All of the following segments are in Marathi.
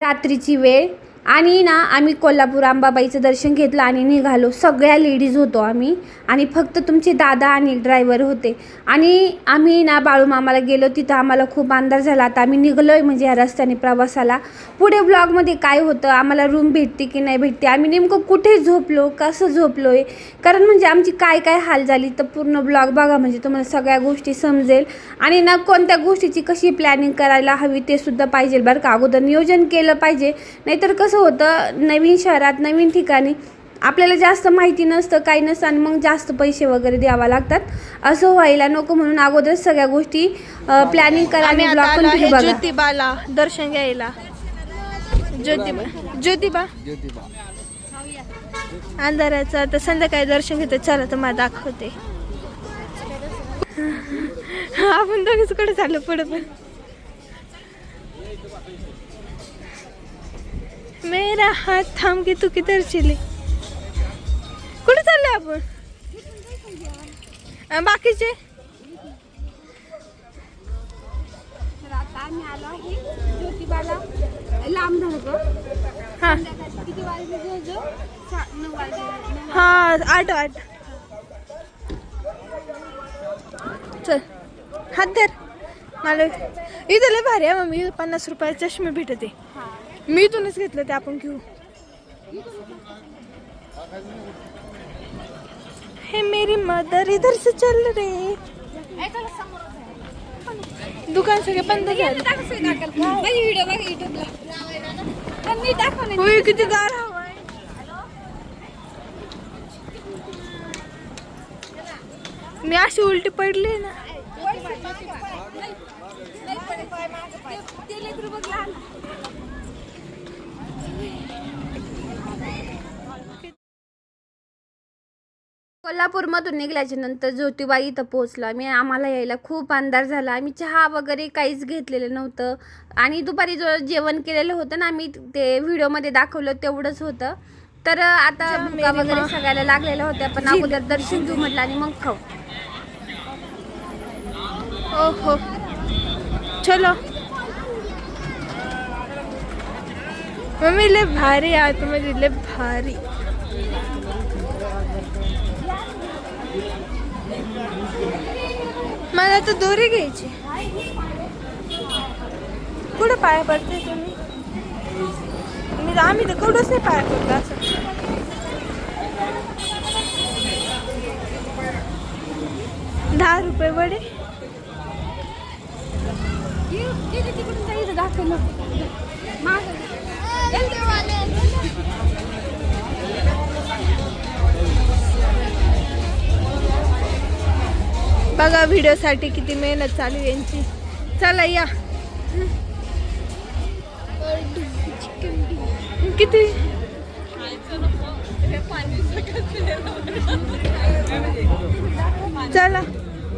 रात्रीची वेळ आणि ना आम्ही कोल्हापूर अंबाबाईचं दर्शन घेतलं आणि निघालो. सगळ्या लेडीज होतो आम्ही आणि फक्त तुमचे दादा आणि ड्रायव्हर होते. आणि आम्ही ना बाळूमामाला गेलो. तिथं आम्हाला खूप अंधार झाला. आता आम्ही निघलो आहे म्हणजे या रस्त्याने प्रवासाला. पुढे ब्लॉगमध्ये काय होतं, आम्हाला रूम भेटते की नाही भेटते, आम्ही नेमकं कुठे झोपलो, कसं झोपलो आहे, कारण म्हणजे आमची काय काय हाल झाली, तर पूर्ण ब्लॉग बघा म्हणजे तुम्हाला सगळ्या गोष्टी समजेल. आणि ना कोणत्या गोष्टीची कशी प्लॅनिंग करायला हवी ते सुद्धा पाहिजे बरं का. अगोदर नियोजन केलं पाहिजे, नाहीतर कसं होतं नवीन शहरात नवीन ठिकाणी आपल्याला जास्त माहिती नसतं, काही नसतं आणि मग जास्त पैसे वगैरे द्यावा लागतात. असं व्हायला नको म्हणून अगोदर सगळ्या गोष्टी प्लॅनिंग करा आणि ब्लॉग कंटिन्यू बघा. ज्योतिबाला दर्शन घ्यायला. ज्योतिबा अंधाराचं तर संध्याकाळी दर्शन घेतो. चला तुम्हाला दाखवते. आपण दोघीच कडे चाललो पुढे. पण मेरा हात थांब की तू किधर चली. कुठे चालले आपण बाकीचे. हा 8 चल हात धर. मला इथं लय भारी आहे मम्मी. 50 रुपयाचे चष्मे भेटते. मी इथूनच घेतलं ते आपण घेऊ. हे मेरी मदर इधर से चल रे. दुकान सगळे बंद झाले. किती गार हवा आहे. मी अशी उलटी पडली ना. कोल्हापूरमधून निघाल्याच्या नंतर ज्योतिबाई इथं पोहोचलो आम्ही. आम्हाला यायला खूप अंधार झाला. आम्ही चहा वगैरे काहीच घेतलेलं नव्हतं आणि दुपारी जो जेवण केलेलं होतं ना आम्ही, ते व्हिडिओमध्ये दाखवलं तेवढंच होतं. तर आता भुका वगैरे सगळ्याला लागलेल्या होत्या, पण अगोदर दर्शन घेऊ म्हटलं आणि मग खाऊ. ओहो चलो. मम्मी लय भारी आहे तुम्ही, लय भारी. मला तर दोरी घ्यायची. कुठं पाया पडते तुम्ही. आम्ही तर कुठंच नाही पाया पडतो असं. ₹10 वडे. बघा व्हिडिओसाठी किती मेहनत चालू आहे यांची. चला या. किती चला.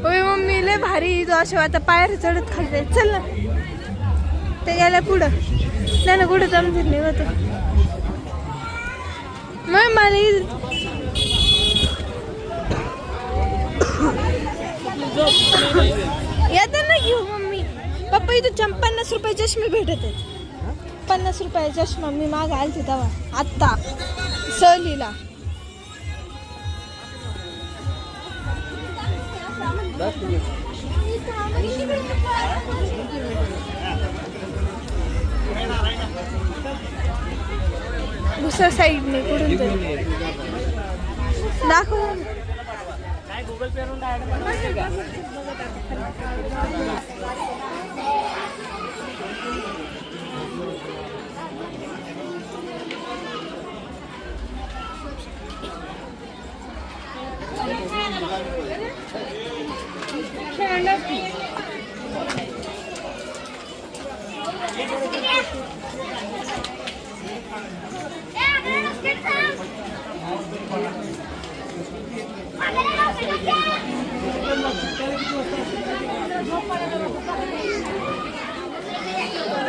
होय मम्मी लय भारी. जो अशा आता पायर चढत खाली. चल ना ते गेल्या पुढं. नाही ना कुठं जमत नाही होत. मग मला येताना घेऊ मम्मी. पप्पा इथं 50 रुपये चष्मे भेटत आहेत. 50 रुपयाचा चष्मा मी माग आलते तेव्हा आत्ता सहलीला. दुसऱ्या साईडने कुठून तरी दाखव.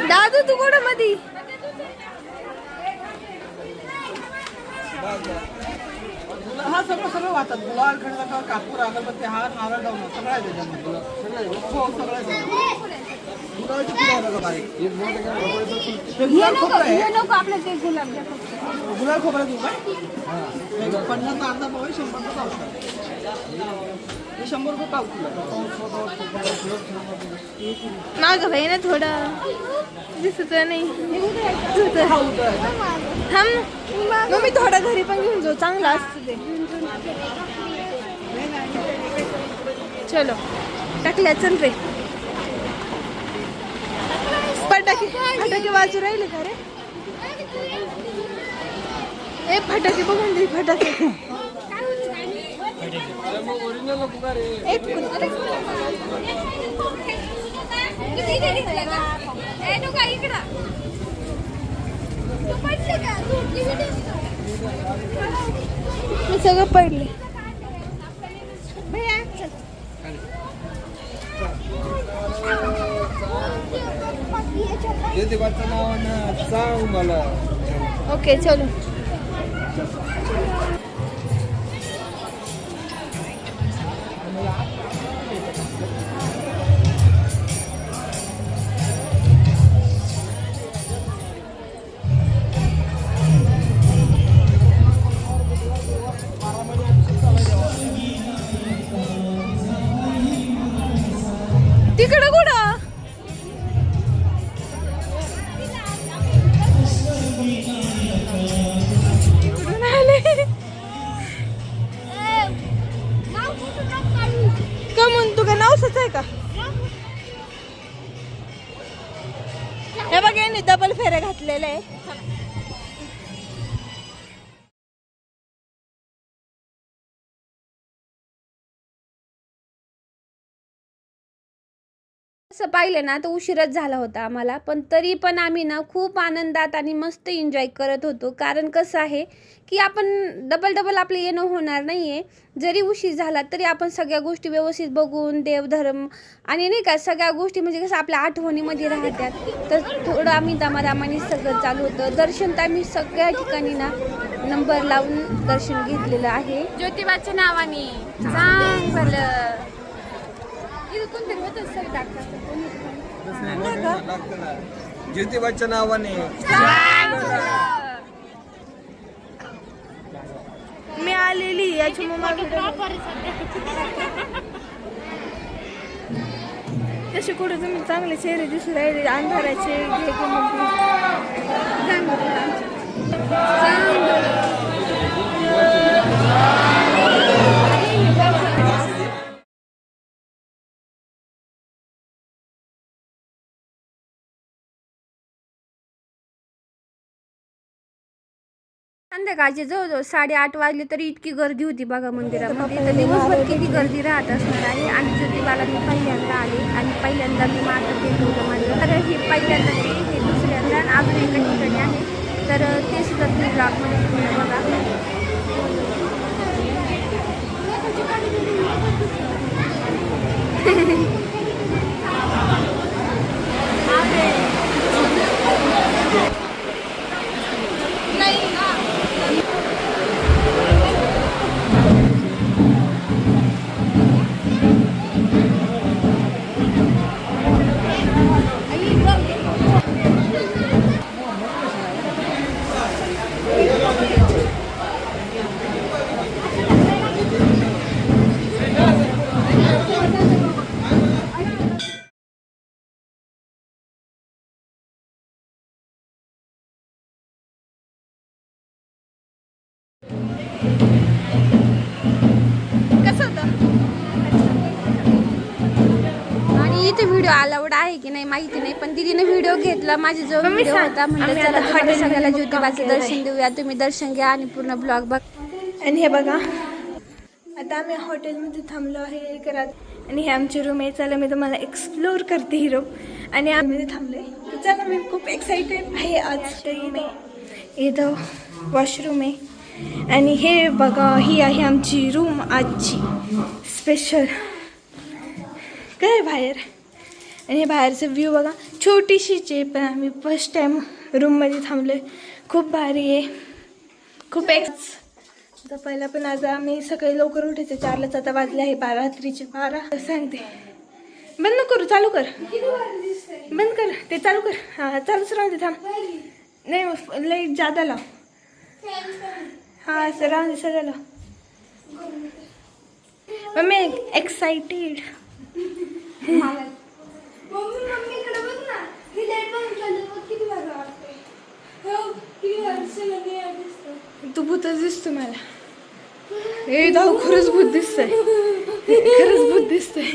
दादू तू कुठं मधी. हा सगळं वाहतात. गुलाल, खंडकावर, कापूर, अगरबत्ती, हार, नारळ, डावणं सगळं आहे त्याच्यामध्ये. सगळं गुलाबाची फुलं आहे बघा बारीक. ते हे गुलाब नको खोबरं आहे. हे नको आपल्याला ते गुलाब द्या फक्त. गुलाब खोबरं घेऊ काय? 50चा अर्धा पाव आहे, 100चा पाव आहे. हे 100 रुपये पाव किलो आहे. मागं भाई ना थोडं दिसत नाही. हा उतर आहे. थांब ना मग मी थोडा घरी पण घेऊन जाऊ, चांगलं असतं ते. चलो टाकल्या चल रे. फटाके फटाके वाजू राहिले का रे? ए फटाके बघून दे फटाके. एक मी सगळं पडले. देवाचं नावानं सांग मला. ओके चलो. तिकडं कुठं? इकडून आले. का म्हणून तू का नावच आहे का? हे बघ यांनी डबल फेऱ्या घातलेल्या आहे. असं पाहिलं ना तर उशीरच झाला होता आम्हाला, पण तरी पण आम्ही ना खूप आनंदात आणि मस्त एन्जॉय करत होतो. कारण कसं आहे की आपण डबल आपलं येणं होणार नाही आहे. जरी उशीर झाला तरी आपण सगळ्या गोष्टी व्यवस्थित बघून देवधर्म आणि नाही का सगळ्या गोष्टी म्हणजे कसं आपल्या आठवणीमध्ये राहतात. तर थोडं आम्ही दमादमाने सगळं चालू होतं. दर्शन तर आम्ही सगळ्या ठिकाणी ना नंबर लावून दर्शन घेतलेलं आहे. ज्योतिबाच्या नावाने चांग भरलं. ज्योतिबाच्या नावाने मी आलेली याची मम्मा तसे कुठे तुम्ही चांगले चेहरे दिसू राहिले अंधाराचे संध्याकाळचे जवळजवळ 8:30 वाजले तरी इतकी गर्दी होती बघा मंदिरामध्ये. तर दिवसभर किती गर्दी राहत असणार आहे. आणि ज्योतिबाला मी पहिल्यांदा आले आणि पहिल्यांदा मी माझं भेटवलं माझं. तर हे पहिल्यांदा हे दुसऱ्यांदा अजून एका ठिकाणी आहे. तर ते सुद्धा तुम्ही ब्लॉगमध्ये तुम्ही बघा. कसं होतं? आणि इथे व्हिडिओ अलाउड आहे की नाही माहिती नाही, पण दीदीने व्हिडिओ घेतला. माझे जो व्हिडिओ होता म्हणजे चला तुम्हाला सगळ्याला ज्योतिबाचं दर्शन देऊया. तुम्ही दर्शन घ्या आणि पूर्ण ब्लॉग बघ. आणि हे बघा आता आम्ही हॉटेलमध्ये थांबलो आहे एक रात. आणि हे आमची रूम आहे. चला मी तुम्हाला एक्सप्लोर करते ही रूम. आणि आम्ही थांबलोय. चला मी खूप एक्साइटेड आहे आज. इथं वॉशरूम आहे. आणि हे बघा ही आहे आमची रूम आजची स्पेशल. काय बाहेर आणि हे बाहेरचं व्ह्यू बघा. छोटीशीच आहे पण आम्ही फर्स्ट टाईम रूममध्ये थांबलो आहे. खूप भारी आहे. खूप तर पहिला पण आज आम्ही सकाळी लवकर उठायचं 4लाच. आता वाजले आहे 12 रात्रीचे 12. सांगते बंद करू चालू कर. बंद कर ते चालू कर हां चालूच राहू दे थांब नाही लाईट जादा लाव हां सर राहू दे सर लाव मम्मी एक्साइटेड तू भूतच दिसतो मला हे जाऊ खरंच भूत दिसतंय खरंच भूत दिसतंय